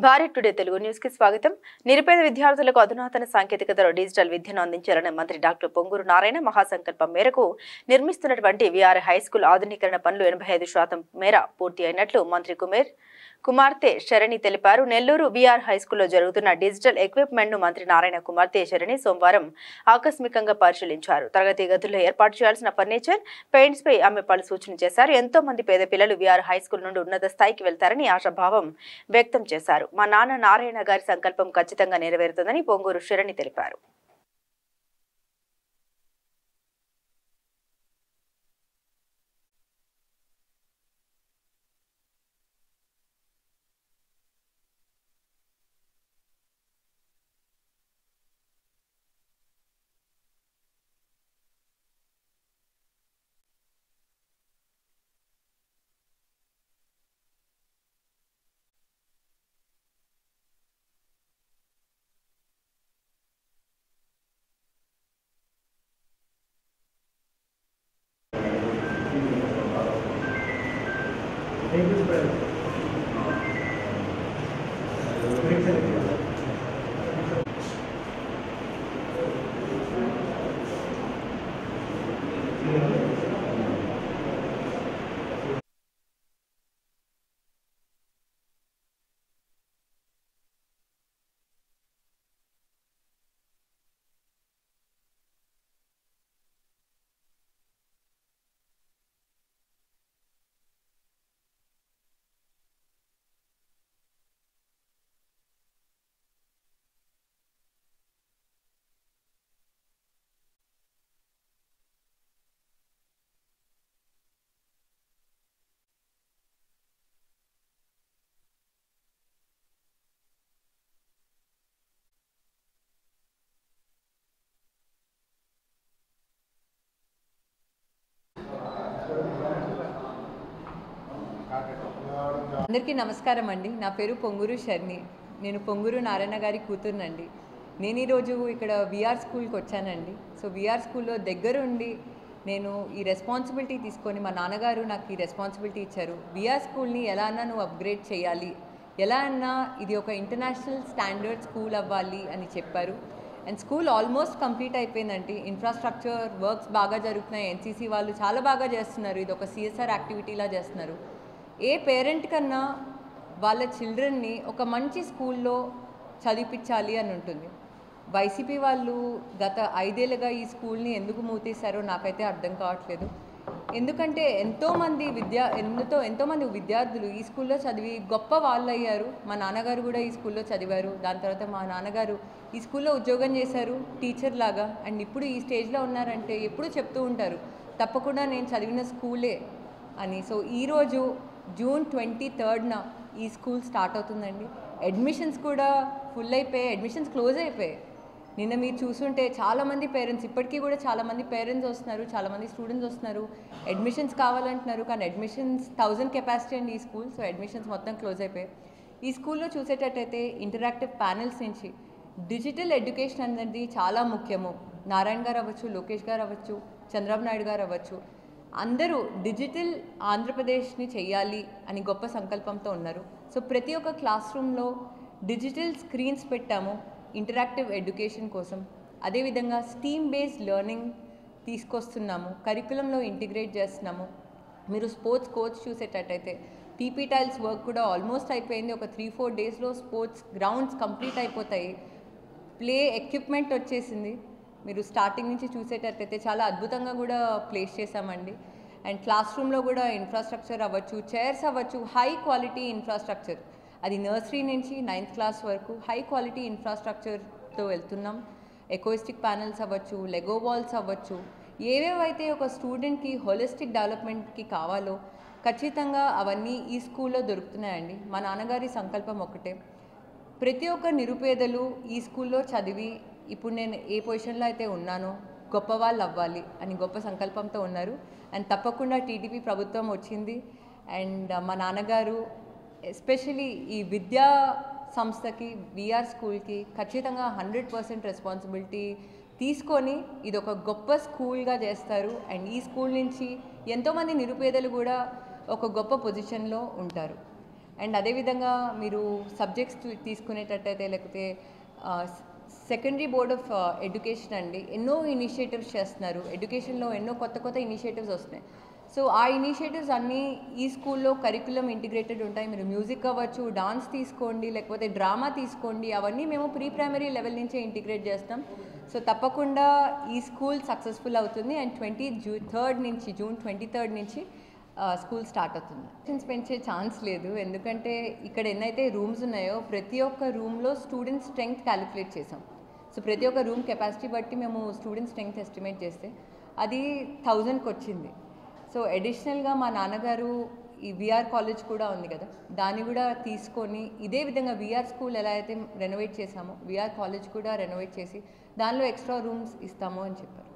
Bharat today Telugu news కి స్వాగతం. నిరుపేద విద్యార్థులకు అధునాతన సాంకేతికతలో డిజిటల్ విద్యను అందించాలని మంత్రి డాక్టర్ పొంగూరు నారాయణ మహాసంకల్పం మేరకు నిర్మిస్తున్నటువంటి విఆర్ హైస్కూల్ ఆధునీకరణ పనులు 85% మేర పూర్తి అయినట్లు మంత్రి కుమార్తె శరణి తెలిపారు. నెల్లూరు విఆర్ హైస్కూల్లో జరుగుతున్న డిజిటల్ ఎక్విప్మెంట్ ను మంత్రి నారాయణ కుమార్తె శరణి సోమవారం ఆకస్మికంగా పరిశీలించారు. తరగతి గదుల్లో ఏర్పాటు చేయాల్సిన ఫర్నిచర్, పెయింట్స్ పై ఆమె పలు సూచనలు చేశారు. ఎంతో మంది పేద పిల్లలు విఆర్ హైస్కూల్ నుండి ఉన్నత స్థాయికి వెళ్తారని ఆశాభావం వ్యక్తం చేశారు. మా నాన్న నారాయణ గారి సంకల్పం ఖచ్చితంగా నెరవేరుతుందని పొంగూరు శరణి తెలిపారు. అందరికీ నమస్కారం అండి. నా పేరు పొంగూరు శర్ని. నేను పొంగూరు నారాయణ గారి కూతురునండి. నేను ఈరోజు ఇక్కడ విఆర్ స్కూల్కి వచ్చానండి. సో విఆర్ స్కూల్లో దగ్గరుండి నేను ఈ రెస్పాన్సిబిలిటీ తీసుకొని, మా నాన్నగారు నాకు ఈ రెస్పాన్సిబిలిటీ ఇచ్చారు. విఆర్ స్కూల్ని ఎలా అన్నా నువ్వు అప్గ్రేడ్ చేయాలి, ఎలా అన్నా ఇది ఒక ఇంటర్నేషనల్ స్టాండర్డ్ స్కూల్ అవ్వాలి అని చెప్పారు. అండ్ స్కూల్ ఆల్మోస్ట్ కంప్లీట్ అయిపోయిందండి. ఇన్ఫ్రాస్ట్రక్చర్ వర్క్స్ బాగా జరుగుతున్నాయి. ఎన్సీసీ వాళ్ళు చాలా బాగా చేస్తున్నారు. ఇది ఒక సిఎస్ఆర్ యాక్టివిటీలా చేస్తున్నారు. ఏ పేరెంట్ కన్నా వాళ్ళ చిల్డ్రన్ని ఒక మంచి స్కూల్లో చదివించాలి అని ఉంటుంది. వైసీపీ వాళ్ళు గత 5 ఏళ్ళుగా ఈ స్కూల్ని ఎందుకు మూతేశారో నాకైతే అర్థం కావట్లేదు. ఎందుకంటే ఎంతోమంది విద్యార్థులు ఈ స్కూల్లో చదివి గొప్ప వాళ్ళు అయ్యారు. మా నాన్నగారు కూడా ఈ స్కూల్లో చదివారు. దాని తర్వాత మా నాన్నగారు ఈ స్కూల్లో ఉద్యోగం చేశారు టీచర్ లాగా. అండ్ ఇప్పుడు ఈ స్టేజ్లో ఉన్నారంటే ఎప్పుడు చెప్తూ ఉంటారు, తప్పకుండా నేను చదివిన స్కూలే అని. సో ఈరోజు జూన్ 23న ఈ స్కూల్ స్టార్ట్ అవుతుందండి. అడ్మిషన్స్ కూడా ఫుల్ అయిపోయాయి, అడ్మిషన్స్ క్లోజ్ అయిపోయాయి. నిన్న మీరు చూసుంటే చాలామంది పేరెంట్స్, ఇప్పటికీ కూడా చాలామంది పేరెంట్స్ వస్తున్నారు, చాలామంది స్టూడెంట్స్ వస్తున్నారు, అడ్మిషన్స్ కావాలంటున్నారు. కానీ అడ్మిషన్స్ 1000 కెపాసిటీ అండి ఈ స్కూల్. సో అడ్మిషన్స్ మొత్తం క్లోజ్ అయిపోయాయి. ఈ స్కూల్లో చూసేటట్టయితే ఇంటరాక్టివ్ ప్యానెల్స్ నుంచి డిజిటల్ ఎడ్యుకేషన్ అనేది చాలా ముఖ్యము. నారాయణ గారు అవ్వచ్చు, లోకేష్ గారు అవ్వచ్చు, చంద్రబాబు నాయుడు గారు అవ్వచ్చు, అందరూ డిజిటల్ ఆంధ్రప్రదేశ్ని చేయాలి అని గొప్ప సంకల్పంతో ఉన్నారు. సో ప్రతి ఒక్క క్లాస్ రూమ్లో డిజిటల్ స్క్రీన్స్ పెట్టాము ఇంటరాక్టివ్ ఎడ్యుకేషన్ కోసం. అదేవిధంగా స్టీమ్ బేస్డ్ లెర్నింగ్ తీసుకొస్తున్నాము, కరికులంలో ఇంటిగ్రేట్ చేస్తున్నాము. మీరు స్పోర్ట్స్ కోచ్ చూసేటట్టయితే పీపీ టైల్స్ వర్క్ కూడా ఆల్మోస్ట్ అయిపోయింది. ఒక 3-4 డేస్లో స్పోర్ట్స్ గ్రౌండ్స్ కంప్లీట్ అయిపోతాయి. ప్లే ఎక్విప్మెంట్ వచ్చేసింది. మీరు స్టార్టింగ్ నుంచి చూసేటట్టయితే చాలా అద్భుతంగా కూడా ప్లేస్ చేశామండి. అండ్ క్లాస్ రూమ్లో కూడా ఇన్ఫ్రాస్ట్రక్చర్ అవ్వచ్చు, చైర్స్ అవ్వచ్చు, హై క్వాలిటీ ఇన్ఫ్రాస్ట్రక్చర్, అది నర్సరీ నుంచి 9th క్లాస్ వరకు హై క్వాలిటీ ఇన్ఫ్రాస్ట్రక్చర్తో వెళ్తున్నాం. ఎకోయిస్టిక్ ప్యానెల్స్ అవ్వచ్చు, లెగో వాల్స్ అవ్వచ్చు, ఏవేవైతే ఒక స్టూడెంట్కి హోలిస్టిక్ డెవలప్మెంట్కి కావాలో ఖచ్చితంగా అవన్నీ ఈ స్కూల్లో దొరుకుతున్నాయండి. మా నాన్నగారి సంకల్పం ఒకటే, ప్రతి ఒక్క నిరుపేదలు ఈ స్కూల్లో చదివి ఇప్పుడు నేను ఏ పొజిషన్లో అయితే ఉన్నానో గొప్పవాళ్ళు అవ్వాలి అని గొప్ప సంకల్పంతో ఉన్నారు. అండ్ తప్పకుండా టీడీపీ ప్రభుత్వం వచ్చింది. అండ్ మా నాన్నగారు ఎస్పెషలీ ఈ విద్యా సంస్థకి, విఆర్ స్కూల్కి ఖచ్చితంగా 100% రెస్పాన్సిబిలిటీ తీసుకొని ఇది ఒక గొప్ప స్కూల్గా చేస్తారు. అండ్ ఈ స్కూల్ నుంచి ఎంతోమంది నిరుపేదలు కూడా ఒక గొప్ప పొజిషన్లో ఉంటారు. అండ్ అదేవిధంగా మీరు సబ్జెక్ట్స్ తీసుకునేటట్టయితే లేకపోతే సెకండరీ బోర్డ్ ఆఫ్ ఎడ్యుకేషన్ అండి ఎన్నో ఇనిషియేటివ్స్ చేస్తున్నారు. ఎడ్యుకేషన్లో ఎన్నో కొత్త కొత్త ఇనిషియేటివ్స్ వస్తున్నాయి. సో ఆ ఇనిషియేటివ్స్ అన్నీ ఈ స్కూల్లో కరికులం ఇంటిగ్రేటెడ్ ఉంటాయి. మీరు మ్యూజిక్ అవ్వచ్చు, డాన్స్ తీసుకోండి, లేకపోతే డ్రామా తీసుకోండి, అవన్నీ మేము ప్రీ ప్రైమరీ లెవెల్ నుంచే ఇంటిగ్రేట్ చేస్తాం. సో తప్పకుండా ఈ స్కూల్ సక్సెస్ఫుల్ అవుతుంది. అండ్ జూన్ 23 నుంచి స్కూల్ స్టార్ట్ అవుతుంది. స్టూడెంట్స్ పెంచే ఛాన్స్ లేదు, ఎందుకంటే ఇక్కడ ఎన్నైతే రూమ్స్ ఉన్నాయో ప్రతి ఒక్క రూమ్లో స్టూడెంట్ స్ట్రెంగ్త్ క్యాలిక్యులేట్ చేసాం. సో ప్రతి ఒక్క రూమ్ కెపాసిటీ బట్టి మేము స్టూడెంట్ స్ట్రెంగ్త్ ఎస్టిమేట్ చేస్తే అది 1000కి వచ్చింది. సో అడిషనల్గా మా నాన్నగారు ఈ విఆర్ కాలేజ్ కూడా ఉంది కదా, దాన్ని కూడా తీసుకొని ఇదే విధంగా విఆర్ స్కూల్ ఎలా అయితే రెనోవేట్ చేసామో విఆర్ కాలేజ్ కూడా రెనోవేట్ చేసి దానిలో ఎక్స్ట్రా రూమ్స్ ఇస్తాము అని చెప్పారు.